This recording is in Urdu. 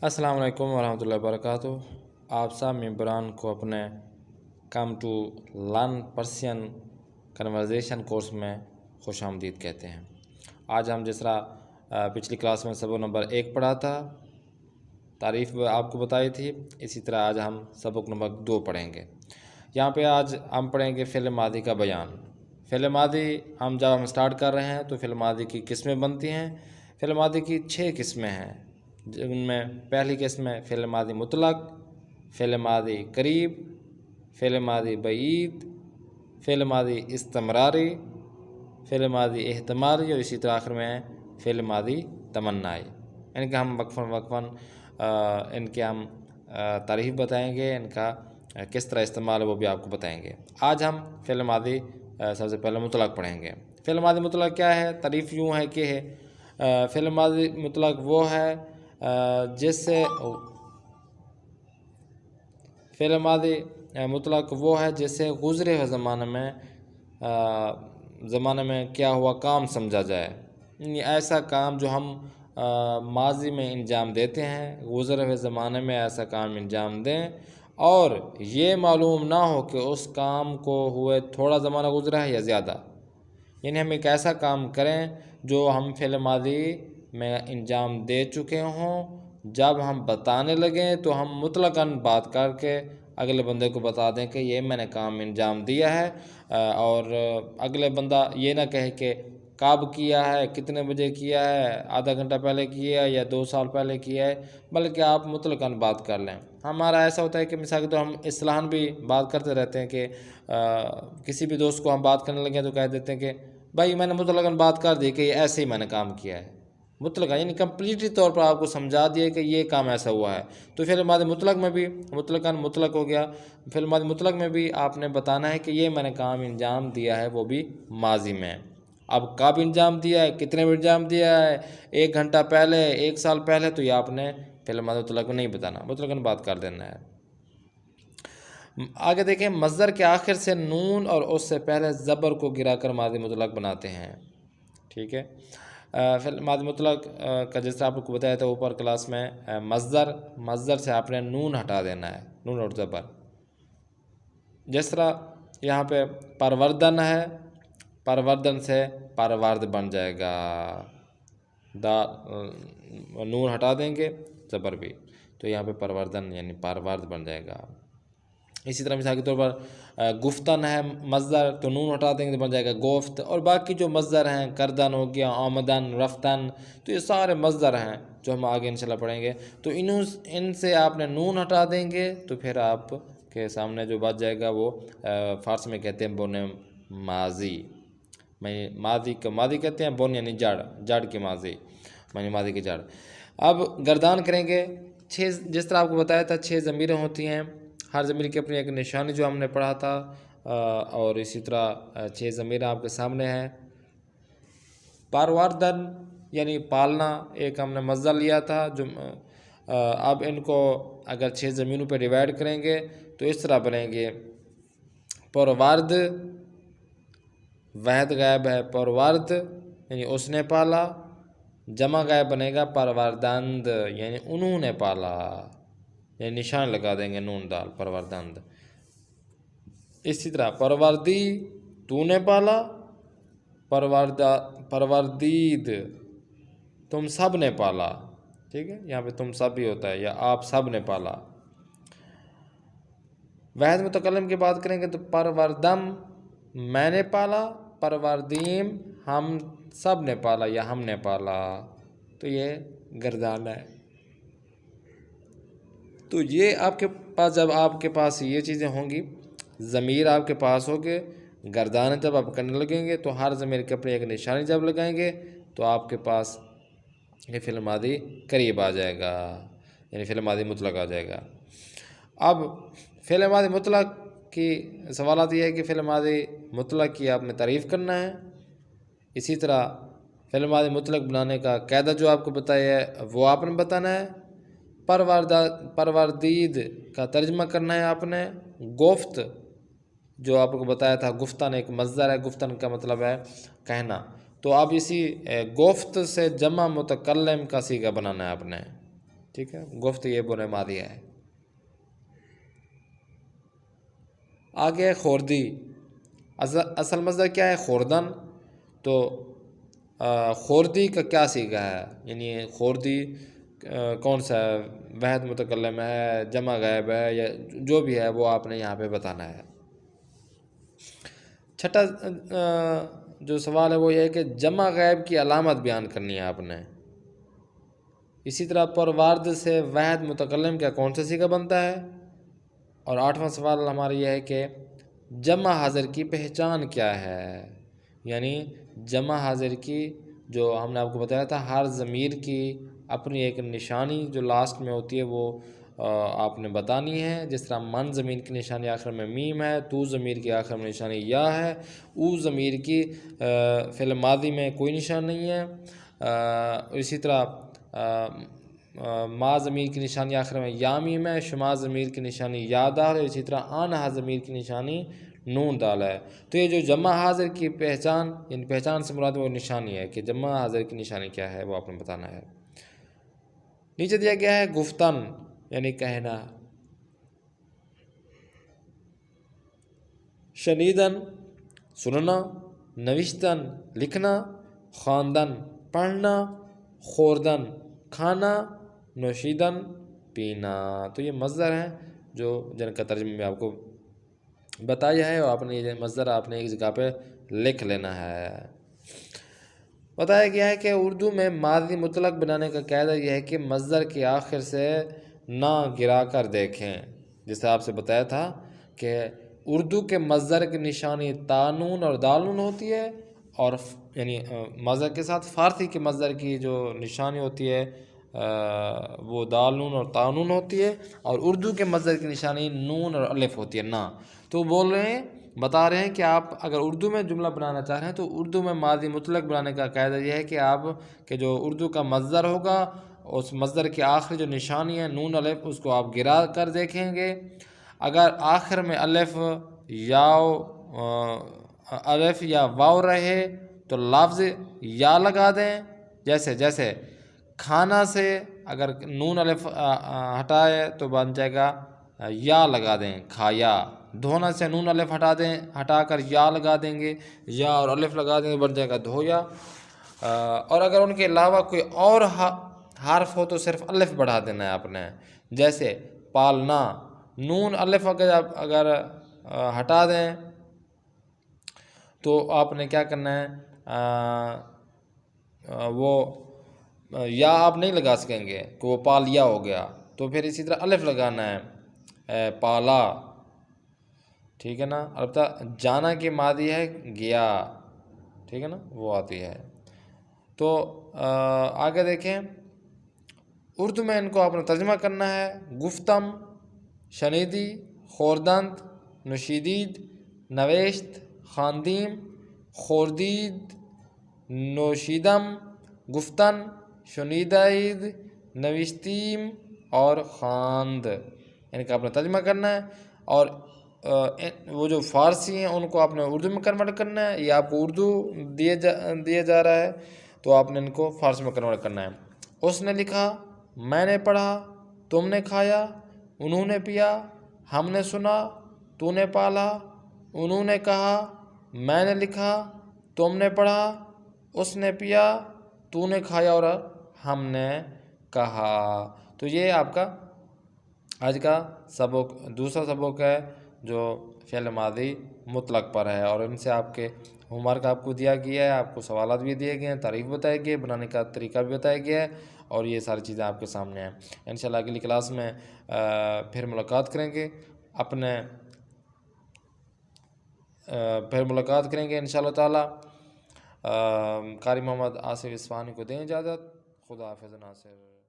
السلام علیکم ورحمۃ اللہ وبرکاتہ۔ آپ سب ممبران کو اپنے come to learn Persian conversation course میں خوش آمدید کہتے ہیں۔ آج ہم جس طرح پچھلی کلاس میں سبق نمبر 1 پڑھا تھا، تعریف آپ کو بتائی تھی، اسی طرح آج ہم سبق نمبر 2 پڑھیں گے۔ یہاں پہ آج ہم پڑھیں گے فعل ماضی کا بیان۔ فعل ماضی جب ہم سٹارٹ کر رہے ہیں تو فعل ماضی کی قسمیں بنتی ہیں۔ فعل ماضی کی 6 قسمیں ہیں، جن میں پہلی قسم ہے فعل ماضی مطلق، فعل ماضی قریب، فعل ماضی بعید، فعل ماضی استمراری، فعل ماضی احتمالی، اور اسی طرح آخر میں ہے فعل ماضی تمنائی۔ ان کے ہم وقفاً ان کے ہم تعریف بتائیں گے، ان کا کس طرح استعمال ہے وہ بھی آپ کو بتائیں گے۔ آج ہم فعل ماضی سب سے پہلے مطلق پڑھیں گے۔ فعل ماضی مطلق کیا ہے؟ تعریف یوں ہے کہ فعل ماضی مطلق وہ ہے جس سے فعل ماضی مطلق وہ ہے جس سے گزرے ہوئے زمانے میں کیا ہوا کام سمجھا جائے، یعنی ایسا کام جو ہم ماضی میں انجام دیتے ہیں، گزرے ہوئے زمانے میں ایسا کام انجام دیں اور یہ معلوم نہ ہو کہ اس کام کو ہوئے تھوڑا زمانہ گزرا ہے یا زیادہ۔ یعنی ہم ایک ایسا کام کریں جو ہم فعل ماضی میں انجام دے چکے ہوں، جب ہم بتانے لگیں تو ہم مطلقاً بات کر کے اگلے بندے کو بتا دیں کہ یہ میں نے کام انجام دیا ہے، اور اگلے بندہ یہ نہ کہے کہ کب کیا ہے، کتنے بجے کیا ہے، آدھا گھنٹہ پہلے کیا ہے یا 2 سال پہلے کیا ہے، بلکہ آپ مطلقاً بات کر لیں۔ ہمارا ایسا ہوتا ہے کہ مثال کے طور ہم اصطلاحاً بھی بات کرتے رہتے ہیں کہ کسی بھی دوست کو ہم بات کرنے لگے تو کہہ دیتے ہیں کہ بھائی میں نے مطلقاً بات کر دی کہ یہ ایسے ہی میں نے کام کیا ہے۔ مطلقاً یعنی کمپلیٹلی طور پر آپ کو سمجھا دیا کہ یہ کام ایسا ہوا ہے۔ تو فعل ماضی مطلق میں بھی مطلقاً مطلق ہو گیا۔ فعل ماضی مطلق میں بھی آپ نے بتانا ہے کہ یہ میں نے کام انجام دیا ہے، وہ بھی ماضی میں۔ اب کب انجام دیا ہے، کتنے میں انجام دیا ہے، 1 گھنٹہ پہلے، 1 سال پہلے، تو یہ آپ نے فعل ماضی مطلق میں نہیں بتانا، مطلقاً بات کر دینا ہے۔ آگے دیکھیں، مصدر کے آخر سے نون اور اس سے پہلے زبر کو گرا کر ماضی مطلق بناتے ہیں۔ ٹھیک ہے، فعل ماضی مطلق کا جس طرح آپ کو بتایا تھا اوپر کلاس میں، مصدر سے آپ نے نون ہٹا دینا ہے، نون اور زبر۔ جس طرح یہاں پہ پروردن ہے، پروردن سے پرورد بن جائے گا، نون ہٹا دیں گے، زبر بھی، تو یہاں پہ پروردن یعنی پرورد بن جائے گا۔ اسی طرح مثال کے طور پر گفتن ہے مصدر، تو نون ہٹا دیں گے تو بن جائے گا گفت، اور باقی جو مصدر ہیں، کردن ہو گیا، آمدن، رفتن، تو یہ سارے مصدر ہیں جو ہم آگے انشاءاللہ پڑھیں گے۔ تو ان سے آپ نے نون ہٹا دیں گے تو پھر آپ کے سامنے جو بات جائے گا وہ فارسی میں کہتے ہیں بن ماضی، ماضی کا ماضی کہتے ہیں، بن یعنی جڑ کی ماضی، یعنی ماضی کی جڑ۔ اب گردان کریں گے، جس طرح آپ کو بتایا تھا 6 ضمیریں ہوتی ہیں، ہر ضمیر کی اپنی ایک نشانی جو ہم نے پڑھا تھا، اور اسی طرح 6 ضمیریں آپ کے سامنے ہیں۔ پروردن یعنی پالنا، ایک ہم نے مصدر لیا تھا، جو اب ان کو اگر 6 ضمیروں پہ ڈیوائڈ کریں گے تو اس طرح بنیں گے، پرورد، واحد غائب ہے پرورد یعنی اس نے پالا، جمع غائب بنے گا پروردند یعنی انہوں نے پالا، یعنی نشان لگا دیں گے نون دال، پروردند۔ اسی طرح پروردی، تو نے پالا، پروردید، تم سب نے پالا۔ ٹھیک ہے، یہاں پہ تم سب بھی ہوتا ہے، یا آپ سب نے پالا۔ واحد متکلم کی بات کریں گے تو پروردم، میں نے پالا، پروردیم، ہم سب نے پالا یا ہم نے پالا، تو یہ گردان ہے۔ تو یہ آپ کے پاس، جب آپ کے پاس یہ چیزیں ہوں گی، ضمیر آپ کے پاس ہوگے، گردان جب آپ کرنے لگیں گے تو ہر ضمیر کے اپنے ایک نشانی جب لگائیں گے تو آپ کے پاس یہ فعل ماضی قریب آ جائے گا، یعنی فعل ماضی مطلق آ جائے گا۔ اب فعل ماضی مطلق کی سوالات یہ ہے کہ فعل ماضی مطلق کی آپ نے تعریف کرنا ہے، اسی طرح فعل ماضی مطلق بنانے کا قاعدہ جو آپ کو بتایا ہے وہ آپ نے بتانا ہے، پروردید کا ترجمہ کرنا ہے آپ نے، گفت جو آپ کو بتایا تھا، گفتن ایک مصدر ہے، گفتن کا مطلب ہے کہنا، تو اب اسی گفت سے جمع متکلم کا صیغہ بنانا ہے آپ نے، ٹھیک ہے، گفت یہ بنے ماضی ہے۔ آگے خوردی، اصل مصدر کیا ہے؟ خوردن۔ تو خوردی کا کیا صیغہ ہے؟ یعنی خوردی کون سا ہے؟ واحد متکلم ہے، جمع غائب ہے، یا جو بھی ہے وہ آپ نے یہاں پہ بتانا ہے۔ چھٹا جو سوال ہے وہ یہ ہے کہ جمع غائب کی علامت بیان کرنی ہے آپ نے۔ اسی طرح پروارد سے واحد متکلم کا کون سا صیغہ بنتا ہے؟ اور 8واں سوال ہمارا یہ ہے کہ جمع حاضر کی پہچان کیا ہے؟ یعنی جمع حاضر کی جو ہم نے آپ کو بتایا تھا، ہر ضمیر کی اپنی ایک نشانی جو لاسٹ میں ہوتی ہے وہ آپ نے بتانی ہے۔ جس طرح من ضمیر کی نشانی آخر میں میم ہے، تو ضمیر کی آخر میں نشانی یا ہے، او ضمیر کی فعل ماضی میں کوئی نشان نہیں ہے۔ اسی طرح ما ضمیر کی نشانی آخر میں یا میم ہے، شما ضمیر کی نشانی یا دال ہے، اسی طرح آنہا ضمیر کی نشانی نون دال ہے۔ تو یہ جو جمع حاضر کی پہچان، یعنی پہچان سے مراد وہ نشانی ہے کہ جمع حاضر کی نشانی کیا ہے وہ آپ نے بتانا ہے۔ نیچے دیا گیا ہے گفتن یعنی کہنا۔ شنیدن سننا، نوشتن لکھنا، خواندن پڑھنا، خوردن کھانا، نوشیدن پینا۔ تو یہ مصدر ہیں جو جن کا ترجمہ میں آپ کو بتایا ہے، اور آپ نے یہ مصدر آپ نے ایک جگہ پہ لکھ لینا ہے۔ بتایا گیا ہے کہ اردو میں ماضی مطلق بنانے کا قاعدہ یہ ہے کہ مصدر کے آخر سے نہ گرا کر دیکھیں۔ جیسے آپ سے بتایا تھا کہ اردو کے مصدر کی نشانی تانون اور دالون ہوتی ہے، اور یعنی مصدر کے ساتھ فارسی کے مصدر کی جو نشانی ہوتی ہے وہ دالون اور تانون ہوتی ہے، اور اردو کے مصدر کی نشانی نون اور الف ہوتی ہے، نا۔ تو بول رہے ہیں، بتا رہے ہیں کہ آپ اگر اردو میں جملہ بنانا چاہ رہے ہیں تو اردو میں ماضی مطلق بنانے کا قاعدہ یہ ہے کہ آپ کہ جو اردو کا مصدر ہوگا اس مصدر کے آخر جو نشانی ہے نون الف، اس کو آپ گرا کر دیکھیں گے۔ اگر آخر میں الف یا واو رہے تو لفظ یا لگا دیں۔ جیسے کھانا سے اگر نون الف ہٹائے تو بن جائے گا یا لگا دیں، کھایا۔ دھونا سے نون الف ہٹا کر یا لگا دیں گے، یا اور الف لگا دیں گے بن جائے گا دھویا۔ اور اگر ان کے علاوہ کوئی اور حرف ہو تو صرف الف بڑھا دینا ہے آپ نے۔ جیسے پالنا، نون الف اگر ہٹا دیں تو آپ نے کیا کرنا ہے، وہ یا آپ نہیں لگا سکیں گے کہ وہ پالیا ہو گیا، تو پھر اسی طرح الف لگانا ہے، پالا، ٹھیک ہے نا۔ البتہ جانا کی ماضی ہے گیا، ٹھیک ہے نا، وہ آتی ہے۔ تو آگے دیکھیں، اردو میں ان کو آپ نے ترجمہ کرنا ہے۔ گفتم، شنیدی، خوردند، نوشیدید، نویشت، خواندیم، خوردید، نوشیدم، گفتن، شنیدید، نوشتیم اور خواند، ان کا آپ نے ترجمہ کرنا ہے۔ اور وہ جو فارسی ہیں ان کو آپ نے اردو میں کنورٹ کرنا ہے، یا آپ کو اردو دیا جا رہا ہے تو آپ نے ان کو فارسی میں کنورٹ کرنا ہے۔ اس نے لکھا، میں نے پڑھا، تم نے کھایا، انہوں نے پیا، ہم نے سنا، تو نے پالا، انہوں نے کہا، میں نے لکھا، تم نے پڑھا، اس نے پیا، تو نے کھایا اور ہم نے کہا۔ تو یہ آپ کا آج کا سبق، دوسرا سبق ہے جو فعل ماضی مطلق پر ہے، اور ان سے آپ کے ہوم ورک آپ کو دیا گیا ہے، آپ کو سوالات بھی دیے گئے ہیں، تعریف بتائی گئی ہے، بنانے کا طریقہ بھی بتایا گیا ہے، اور یہ ساری چیزیں آپ کے سامنے ہیں۔ انشاءاللہ اگلی کلاس میں پھر ملاقات کریں گے انشاءاللہ تعالی۔ قاری محمد آصف اصفہانی کو دیں اجازت۔ خدا حافظ ناصر۔